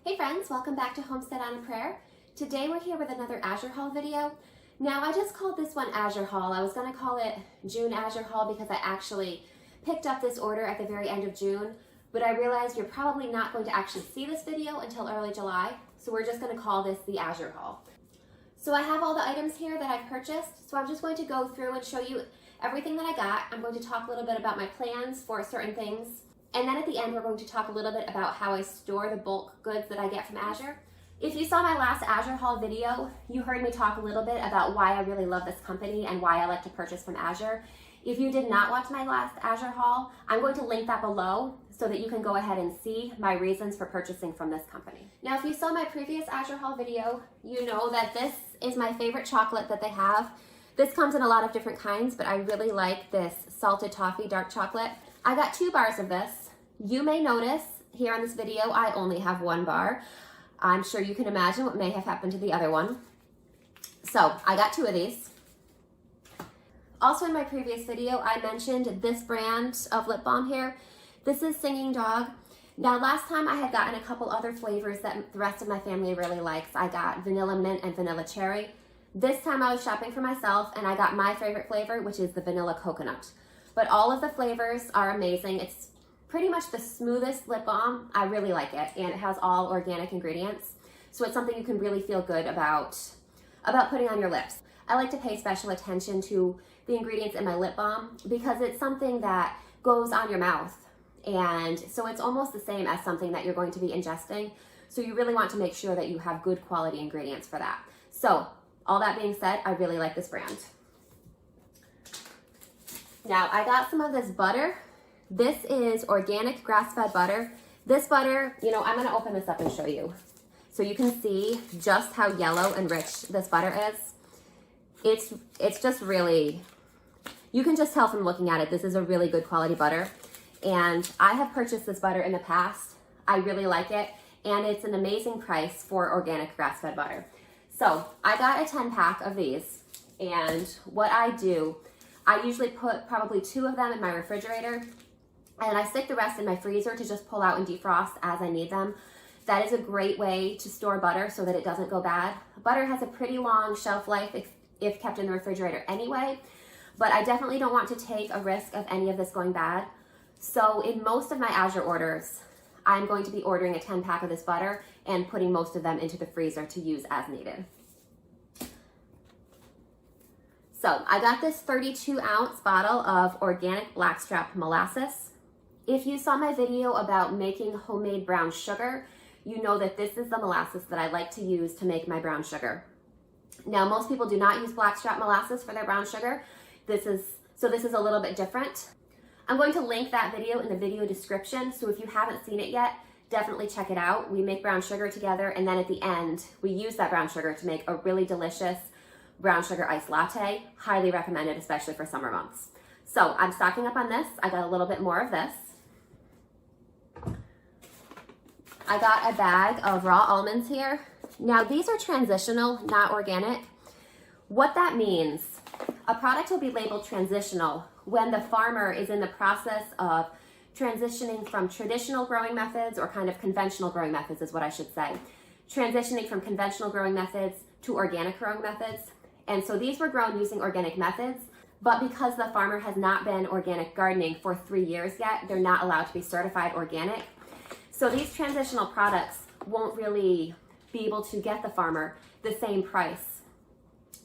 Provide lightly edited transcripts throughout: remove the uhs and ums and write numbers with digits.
Hey friends, welcome back to Homestead on a Prayer. Today we're here with another Azure haul video. Now I just called this one Azure haul. I was going to call it June Azure haul because I actually picked up this order at the very end of June, but I realized you're probably not going to actually see this video until early July, so we're just going to call this the Azure haul. So I have all the items here that I've purchased, so I'm just going to go through and show you everything that I got. I'm going to talk a little bit about my plans for certain things. And then at the end, we're going to talk a little bit about how I store the bulk goods that I get from Azure. If you saw my last Azure haul video, you heard me talk a little bit about why I really love this company and why I like to purchase from Azure. If you did not watch my last Azure haul, I'm going to link that below so that you can go ahead and see my reasons for purchasing from this company. Now, if you saw my previous Azure haul video, you know that this is my favorite chocolate that they have. This comes in a lot of different kinds, but I really like this salted toffee dark chocolate. I got 2 bars of this. You may notice here on this video, I only have 1 bar. I'm sure you can imagine what may have happened to the other one. So I got 2 of these. Also in my previous video, I mentioned this brand of lip balm here. This is Singing Dog. Now last time I had gotten a couple other flavors that the rest of my family really likes. I got vanilla mint and vanilla cherry. This time I was shopping for myself and I got my favorite flavor, which is the vanilla coconut. But all of the flavors are amazing. It's pretty much the smoothest lip balm. I really like it, and it has all organic ingredients. So it's something you can really feel good about putting on your lips. I like to pay special attention to the ingredients in my lip balm because it's something that goes on your mouth. And so it's almost the same as something that you're going to be ingesting. So you really want to make sure that you have good quality ingredients for that. So all that being said, I really like this brand. Now I got some of this butter. This is organic grass-fed butter. This butter, I'm gonna open this up and show you. So you can see just how yellow and rich this butter is. It's just really, you can just tell from looking at it, this is a really good quality butter. And I have purchased this butter in the past. I really like it, and it's an amazing price for organic grass-fed butter. So I got a 10-pack of these, and what I do, I usually put probably 2 of them in my refrigerator, and I stick the rest in my freezer to just pull out and defrost as I need them. That is a great way to store butter so that it doesn't go bad. Butter has a pretty long shelf life if kept in the refrigerator anyway, but I definitely don't want to take a risk of any of this going bad. So in most of my Azure orders, I'm going to be ordering a 10-pack of this butter and putting most of them into the freezer to use as needed. So I got this 32-ounce bottle of organic blackstrap molasses. If you saw my video about making homemade brown sugar, you know that this is the molasses that I like to use to make my brown sugar. Now, most people do not use blackstrap molasses for their brown sugar. This is a little bit different. I'm going to link that video in the video description, so if you haven't seen it yet, definitely check it out. We make brown sugar together, and then at the end, we use that brown sugar to make a really delicious brown sugar iced latte. Highly recommended, especially for summer months. So I'm stocking up on this. I got a little bit more of this. I got a bag of raw almonds here. Now these are transitional, not organic. What that means, a product will be labeled transitional when the farmer is in the process of transitioning from traditional growing methods, or kind of conventional growing methods is what I should say. Transitioning from conventional growing methods to organic growing methods. And so these were grown using organic methods, but because the farmer has not been organic gardening for 3 years yet, they're not allowed to be certified organic. So these transitional products won't really be able to get the farmer the same price.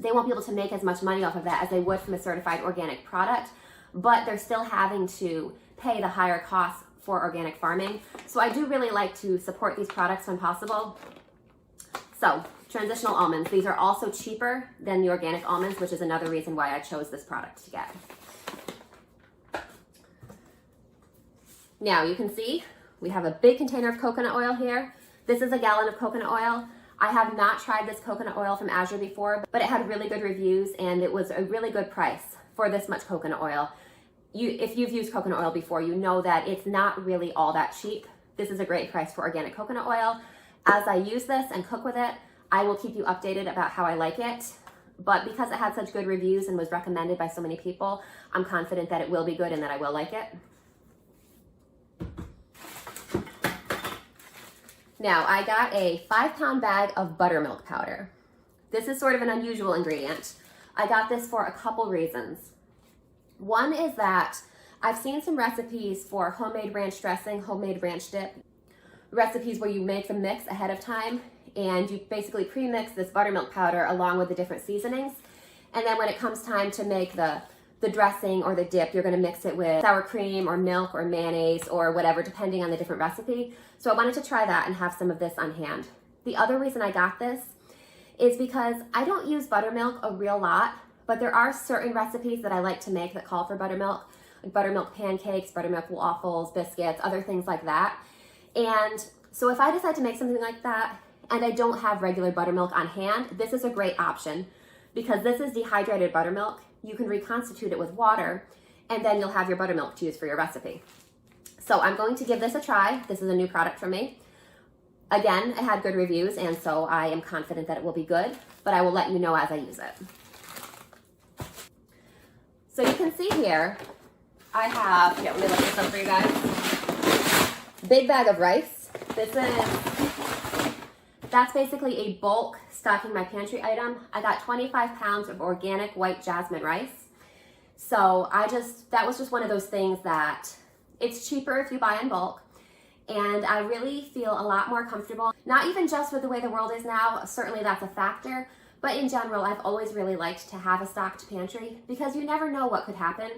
They won't be able to make as much money off of that as they would from a certified organic product, but they're still having to pay the higher costs for organic farming. So I do really like to support these products when possible. So transitional almonds, these are also cheaper than the organic almonds, which is another reason why I chose this product to get. Now you can see we have a big container of coconut oil here. This is a gallon of coconut oil. I have not tried this coconut oil from Azure before, but it had really good reviews and it was a really good price for this much coconut oil. If you've used coconut oil before, you know that it's not really all that cheap. This is a great price for organic coconut oil. As I use this and cook with it, I will keep you updated about how I like it. But because it had such good reviews and was recommended by so many people, I'm confident that it will be good and that I will like it. Now, I got a 5-pound bag of buttermilk powder. This is sort of an unusual ingredient. I got this for a couple reasons. One is that I've seen some recipes for homemade ranch dressing, homemade ranch dip, recipes where you make the mix ahead of time and you basically pre-mix this buttermilk powder along with the different seasonings. And then when it comes time to make the dressing or the dip, you're gonna mix it with sour cream or milk or mayonnaise or whatever, depending on the different recipe. So I wanted to try that and have some of this on hand. The other reason I got this is because I don't use buttermilk a real lot, but there are certain recipes that I like to make that call for buttermilk, like buttermilk pancakes, buttermilk waffles, biscuits, other things like that. And so if I decide to make something like that and I don't have regular buttermilk on hand, this is a great option because this is dehydrated buttermilk. You can reconstitute it with water and then you'll have your buttermilk to use for your recipe. So I'm going to give this a try. This is a new product for me. Again, it had good reviews and so I am confident that it will be good, but I will let you know as I use it. So you can see here, I have, let me look this up for you guys. Big bag of rice. That's basically a bulk stocking my pantry item. I got 25 pounds of organic white jasmine rice. So that was just one of those things that it's cheaper if you buy in bulk. And I really feel a lot more comfortable, not even just with the way the world is now, certainly that's a factor, but in general, I've always really liked to have a stocked pantry because you never know what could happen.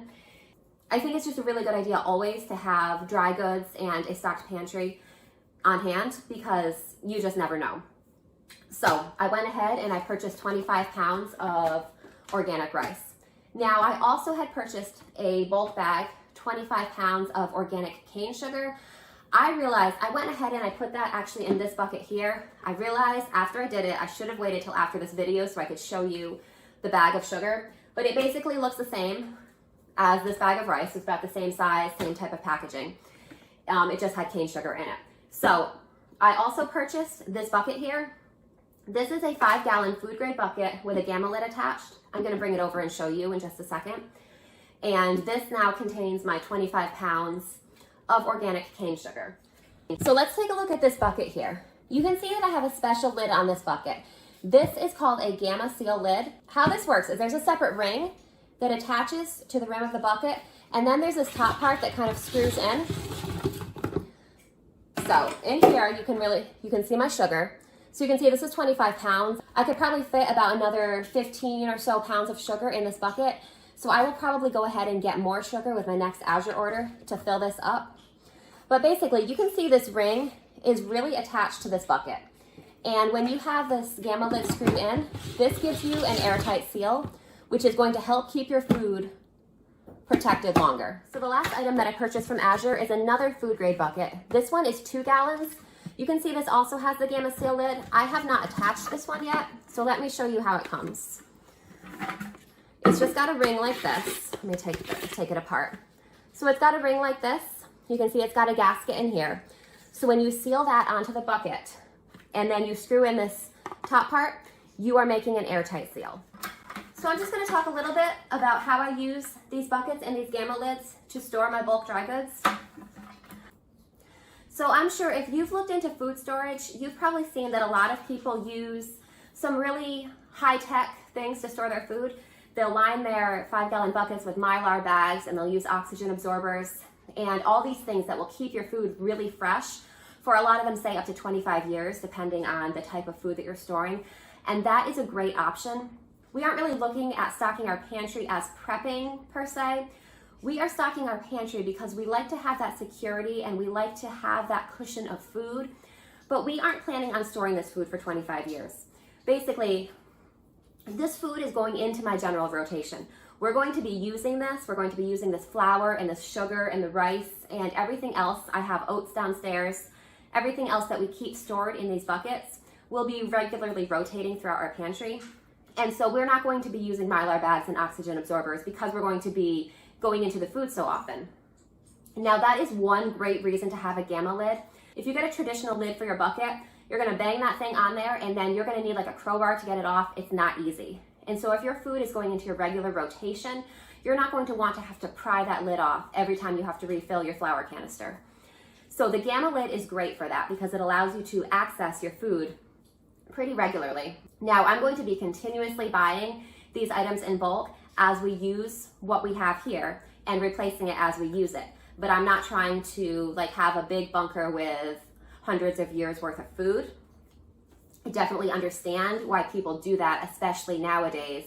I think it's just a really good idea always to have dry goods and a stocked pantry on hand because you just never know. So I went ahead and I purchased 25 pounds of organic rice. Now I also had purchased a bulk bag, 25 pounds of organic cane sugar. I realized I went ahead and I put that actually in this bucket here. I realized after I did it, I should have waited till after this video so I could show you the bag of sugar, but it basically looks the same as this bag of rice. It's about the same size, same type of packaging. It just had cane sugar in it. So I also purchased this bucket here. This is a 5-gallon food grade bucket with a gamma lid attached. I'm gonna bring it over and show you in just a second. And this now contains my 25 pounds of organic cane sugar. So let's take a look at this bucket here. You can see that I have a special lid on this bucket. This is called a gamma seal lid. How this works is there's a separate ring that attaches to the rim of the bucket, and then there's this top part that kind of screws in. So in here, you can see my sugar. So you can see this is 25 pounds. I could probably fit about another 15 or so pounds of sugar in this bucket. So I will probably go ahead and get more sugar with my next Azure order to fill this up. But basically, you can see this ring is really attached to this bucket. And when you have this gamma lid screwed in, this gives you an airtight seal, which is going to help keep your food protected longer. So the last item that I purchased from Azure is another food grade bucket. This one is 2 gallons. You can see this also has the gamma seal lid. I have not attached this one yet, so let me show you how it comes. It's just got a ring like this. Let me take it apart. So it's got a ring like this. You can see it's got a gasket in here. So when you seal that onto the bucket and then you screw in this top part, you are making an airtight seal. So I'm just going to talk a little bit about how I use these buckets and these gamma lids to store my bulk dry goods. So I'm sure if you've looked into food storage, you've probably seen that a lot of people use some really high-tech things to store their food. They'll line their 5-gallon buckets with Mylar bags and they'll use oxygen absorbers and all these things that will keep your food really fresh for a lot of them say up to 25 years, depending on the type of food that you're storing. And that is a great option. We aren't really looking at stocking our pantry as prepping per se. We are stocking our pantry because we like to have that security and we like to have that cushion of food, but we aren't planning on storing this food for 25 years. Basically, this food is going into my general rotation. We're going to be using this. We're going to be using this flour and this sugar and the rice and everything else. I have oats downstairs. Everything else that we keep stored in these buckets will be regularly rotating throughout our pantry. And so we're not going to be using Mylar bags and oxygen absorbers because we're going to be going into the food so often. Now that is one great reason to have a gamma lid. If you get a traditional lid for your bucket, you're gonna bang that thing on there and then you're gonna need like a crowbar to get it off. It's not easy. And so if your food is going into your regular rotation, you're not going to want to have to pry that lid off every time you have to refill your flour canister. So the Gamma lid is great for that because it allows you to access your food pretty regularly. Now I'm going to be continuously buying these items in bulk as we use what we have here and replacing it as we use it. But I'm not trying to like have a big bunker with hundreds of years worth of food. I definitely understand why people do that, especially nowadays.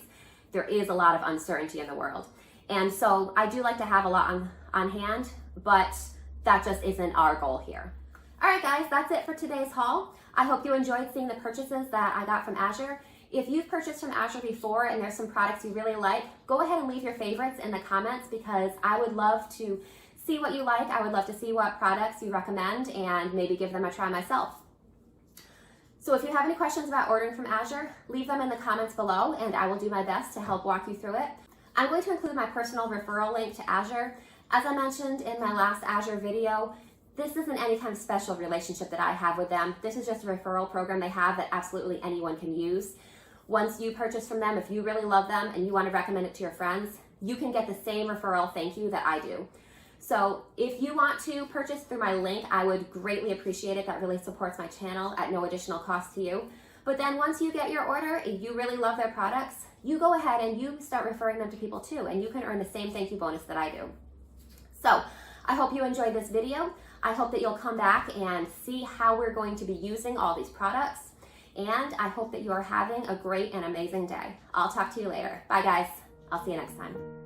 There is a lot of uncertainty in the world. And so I do like to have a lot on hand, but that just isn't our goal here. All right, guys, that's it for today's haul. I hope you enjoyed seeing the purchases that I got from Azure. If you've purchased from Azure before and there's some products you really like, go ahead and leave your favorites in the comments because I would love to see what you like. I would love to see what products you recommend and maybe give them a try myself. So if you have any questions about ordering from Azure, leave them in the comments below and I will do my best to help walk you through it. I'm going to include my personal referral link to Azure. As I mentioned in my last Azure video, this isn't any kind of special relationship that I have with them. This is just a referral program they have that absolutely anyone can use. Once you purchase from them, if you really love them and you want to recommend it to your friends, you can get the same referral thank you that I do. So if you want to purchase through my link, I would greatly appreciate it. That really supports my channel at no additional cost to you. But then once you get your order and you really love their products, you go ahead and you start referring them to people too, and you can earn the same thank you bonus that I do. So I hope you enjoyed this video. I hope that you'll come back and see how we're going to be using all these products. And I hope that you are having a great and amazing day. I'll talk to you later. Bye guys. I'll see you next time.